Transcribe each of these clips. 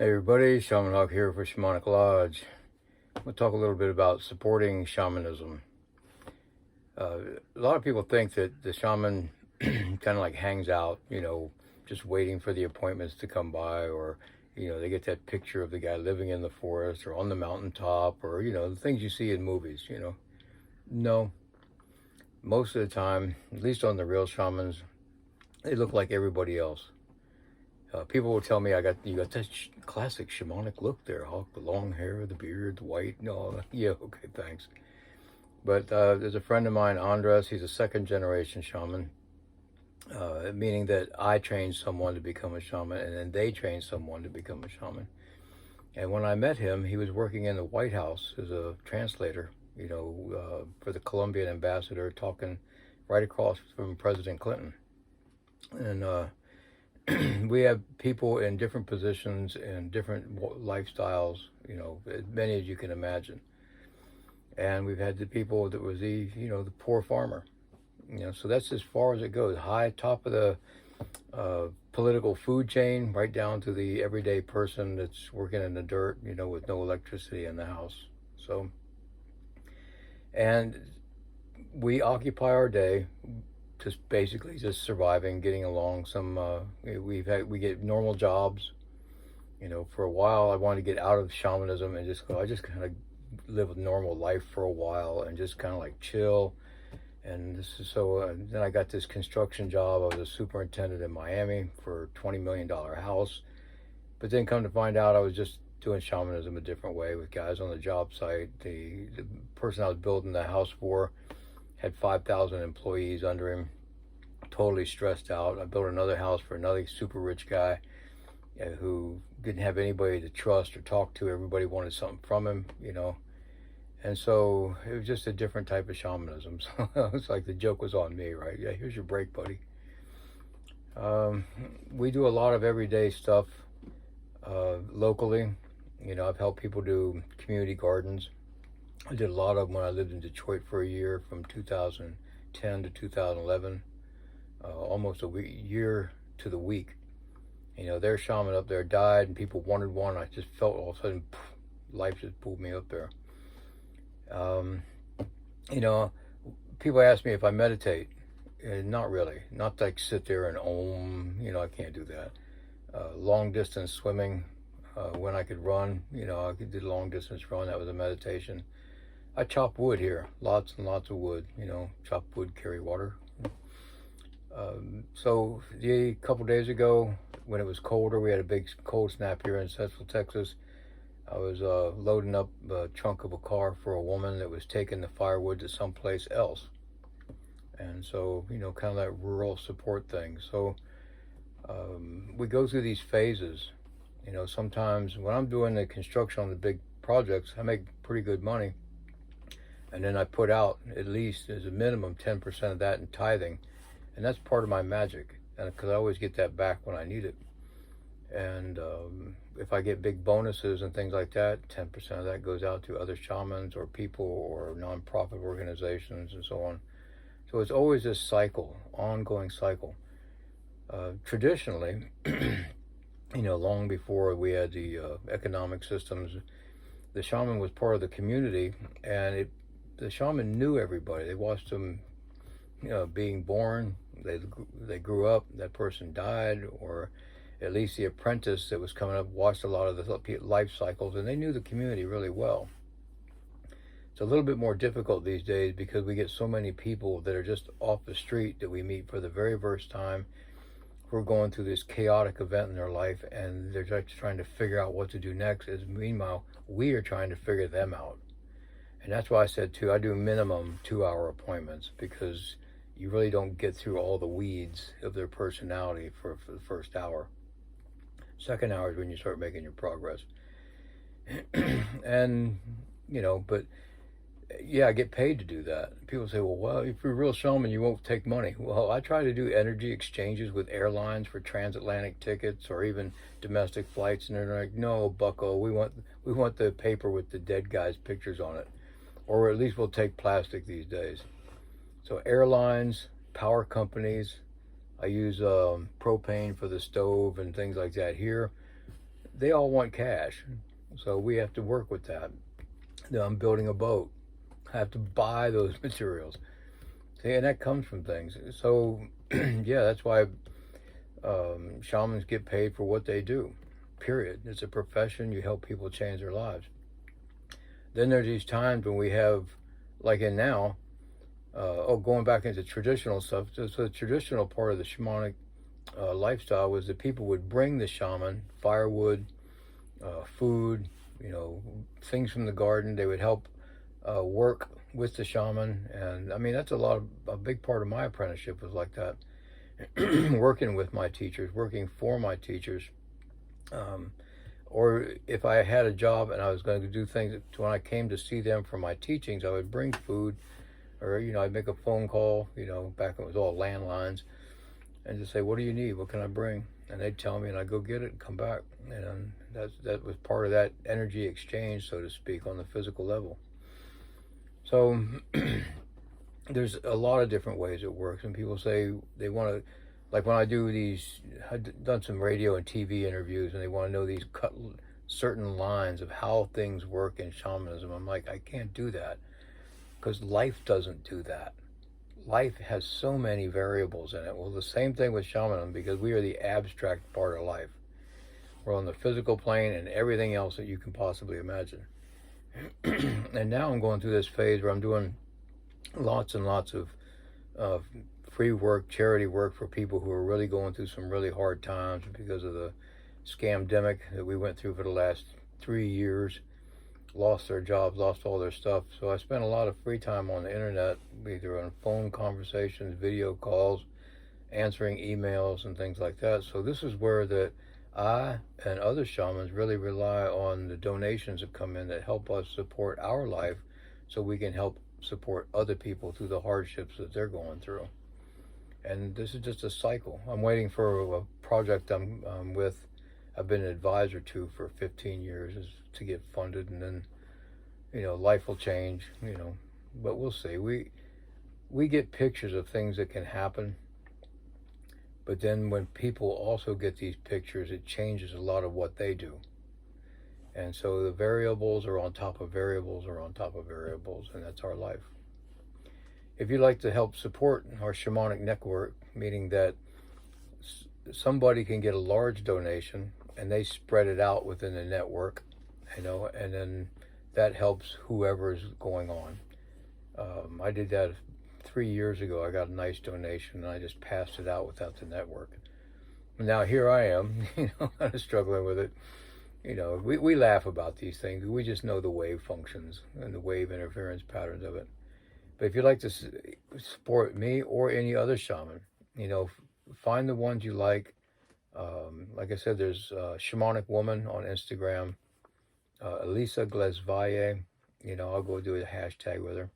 Hey everybody, Shaman Hawk here for Shamanic Lodge. I'm going to talk a little bit about supporting shamanism. A lot of people think that the shaman kind of like hangs out, just waiting for the appointments to come by, or, they get that picture of the guy living in the forest or on the mountaintop, or, the things you see in movies. No, most of the time, at least on the real shamans, they look like everybody else. People will tell me you got that classic shamanic look there, Hawk. The long hair, the beard, the white. No, yeah, okay, thanks. But there's a friend of mine, Andres. He's a second generation shaman, meaning that I trained someone to become a shaman, and then they trained someone to become a shaman. And when I met him, he was working in the White House as a translator, for the Colombian ambassador, talking right across from President Clinton. And we have people in different positions and different lifestyles, as many as you can imagine. And we've had the people that was the poor farmer, so that's as far as it goes. High top of the political food chain, right down to the everyday person that's working in the dirt, with no electricity in the house. So, and we occupy our day just basically just surviving, getting along. We get normal jobs. For a while I wanted to get out of shamanism and I just kind of live a normal life for a while and just kind of like chill. And then I got this construction job. I was a superintendent in Miami for a $20 million house. But then come to find out I was just doing shamanism a different way with guys on the job site. The person I was building the house for had 5,000 employees under him, totally stressed out. I built another house for another super rich guy who didn't have anybody to trust or talk to. Everybody wanted something from him, And so it was just a different type of shamanism. So it's like the joke was on me, right? Yeah, here's your break, buddy. We do a lot of everyday stuff locally. I've helped people do community gardens. I did a lot of them when I lived in Detroit for a year, from 2010 to 2011, almost year to the week. Their shaman up there died and people wanted one. I just felt all of a sudden, life just pulled me up there. People ask me if I meditate. Not really. Not like sit there and om, I can't do that. Long distance swimming, when I could run, I could do long distance run. That was a meditation. I chop wood here, lots and lots of wood, chop wood, carry water. So a couple days ago, when it was colder, we had a big cold snap here in Central Texas. I was loading up a trunk of a car for a woman that was taking the firewood to someplace else. And so, kind of that rural support thing. So we go through these phases. Sometimes when I'm doing the construction on the big projects, I make pretty good money. And then I put out at least as a minimum 10% of that in tithing. And that's part of my magic, because I always get that back when I need it. And if I get big bonuses and things like that, 10% of that goes out to other shamans or people or nonprofit organizations and so on. So it's always this cycle, ongoing cycle. Traditionally, long before we had the economic systems, the shaman was part of the community, and the shaman knew everybody. They watched them, being born. They grew up. That person died, or at least the apprentice that was coming up watched a lot of the life cycles, and they knew the community really well. It's a little bit more difficult these days because we get so many people that are just off the street that we meet for the very first time, who are going through this chaotic event in their life, and they're just trying to figure out what to do next. As meanwhile, we are trying to figure them out. And that's why I said, too, I do minimum 2-hour appointments, because you really don't get through all the weeds of their personality for the first hour. Second hour is when you start making your progress. And, but yeah, I get paid to do that. People say, well, if you're a real shaman, you won't take money. Well, I try to do energy exchanges with airlines for transatlantic tickets or even domestic flights, and they're like, no, bucko, we want the paper with the dead guy's pictures on it. Or at least we'll take plastic these days. So airlines, power companies, I use propane for the stove and things like that here. they all want cash. So we have to work with that. I'm building a boat. I have to buy those materials. See, and that comes from things. So, yeah, that's why shamans get paid for what they do. Period. It's a profession. You help people change their lives. Then there's these times when we have, like in now, going back into traditional stuff. So the traditional part of the shamanic lifestyle was that people would bring the shaman firewood, food, things from the garden. They would help work with the shaman, and I mean that's a big part of my apprenticeship was like that. Working with my teachers, working for my teachers, um, or if I had a job and I was going to do things, when I came to see them for my teachings, I would bring food, or I'd make a phone call. Back when it was all landlines, and just say, "What do you need? What can I bring?" And they'd tell me, and I'd go get it and come back. And that was part of that energy exchange, so to speak, on the physical level. So there's a lot of different ways it works, and people say they want to, like when I do these, I've done some radio and TV interviews, and they want to know these certain lines of how things work in shamanism. I'm like, I can't do that because life doesn't do that. Life has so many variables in it. Well, the same thing with shamanism, because we are the abstract part of life. We're on the physical plane and everything else that you can possibly imagine. And now I'm going through this phase where I'm doing lots and lots of free work, charity work for people who are really going through some really hard times because of the scamdemic that we went through for the last 3 years. Lost their jobs, lost all their stuff. So I spent a lot of free time on the internet, either on phone conversations, video calls, answering emails and things like that. So this is where that I and other shamans really rely on the donations that come in that help us support our life so we can help support other people through the hardships that they're going through. And this is just a cycle. I'm waiting for a project I've been an advisor to for 15 years is to get funded, and then life will change, but we'll see. We get pictures of things that can happen, but then when people also get these pictures, it changes a lot of what they do. And so the variables are on top of variables are on top of variables, and that's our life. If you'd like to help support our shamanic network, meaning that somebody can get a large donation and they spread it out within the network, and then that helps whoever is going on. I did that 3 years ago. I got a nice donation and I just passed it out without the network. Now here I am, kind of struggling with it. We laugh about these things. We just know the wave functions and the wave interference patterns of it. But if you'd like to support me or any other shaman, find the ones you like. Like I said, there's Shamanic Woman on Instagram, Elisa Glesvalle. I'll go do a hashtag with her.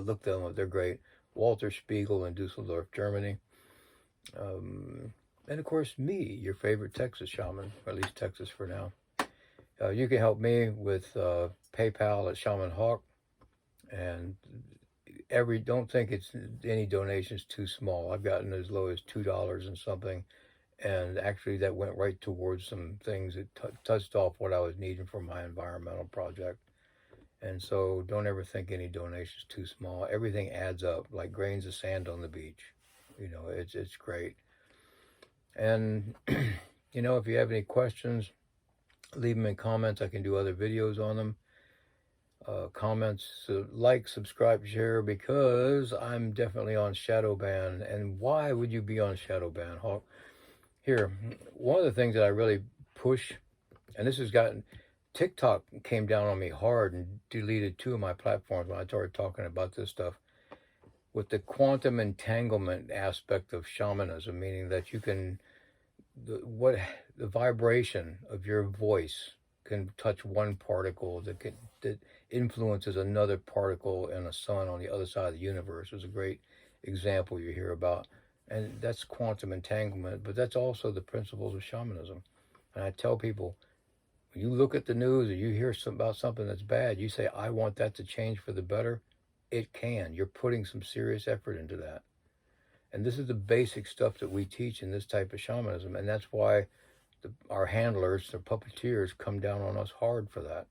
Look them up; they're great. Walter Spiegel in Dusseldorf, Germany. And of course, me, your favorite Texas shaman, or at least Texas for now. You can help me with PayPal at Shaman Hawk, and don't think it's any donations too small. I've gotten as low as $2 and something, and actually that went right towards some things that touched off what I was needing for my environmental project. And so don't ever think any donations too small. Everything adds up like grains of sand on the beach. It's great. And if you have any questions, leave them in comments. I can do other videos on them. Comments, like, subscribe, share, because I'm definitely on shadow ban. And why would you be on shadow ban, Hawk? Here, one of the things that I really push, and this has gotten, TikTok came down on me hard and deleted 2 of my platforms when I started talking about this stuff, with the quantum entanglement aspect of shamanism, meaning that you can, the vibration of your voice can touch one particle that influences another particle in a sun on the other side of the universe. Is a great example you hear about, and that's quantum entanglement. But that's also the principles of shamanism. And I tell people, when you look at the news or you hear about something that's bad, you say, I want that to change for the better. It can. You're putting some serious effort into that. And this is the basic stuff that we teach in this type of shamanism. And that's why our handlers, the puppeteers, come down on us hard for that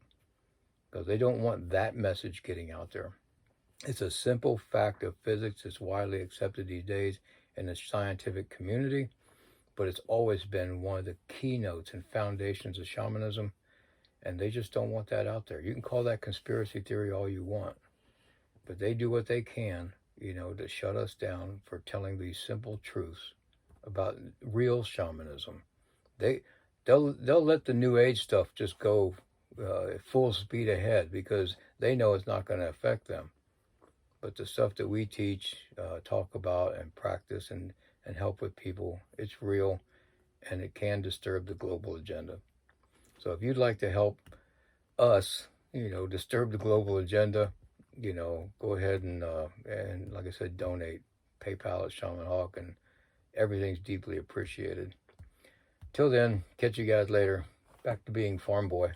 because they don't want that message getting out there. It's a simple fact of physics that's widely accepted these days in the scientific community, but it's always been one of the keynotes and foundations of shamanism, and they just don't want that out there. You can call that conspiracy theory all you want, but they do what they can, to shut us down for telling these simple truths about real shamanism. They'll let the New Age stuff just go full speed ahead because they know it's not going to affect them. But the stuff that we teach, talk about, and practice and help with people, it's real, and it can disturb the global agenda. So if you'd like to help us, disturb the global agenda, go ahead and like I said, donate. PayPal at Shaman Hawk, and everything's deeply appreciated. Till then, catch you guys later. Back to being farm boy.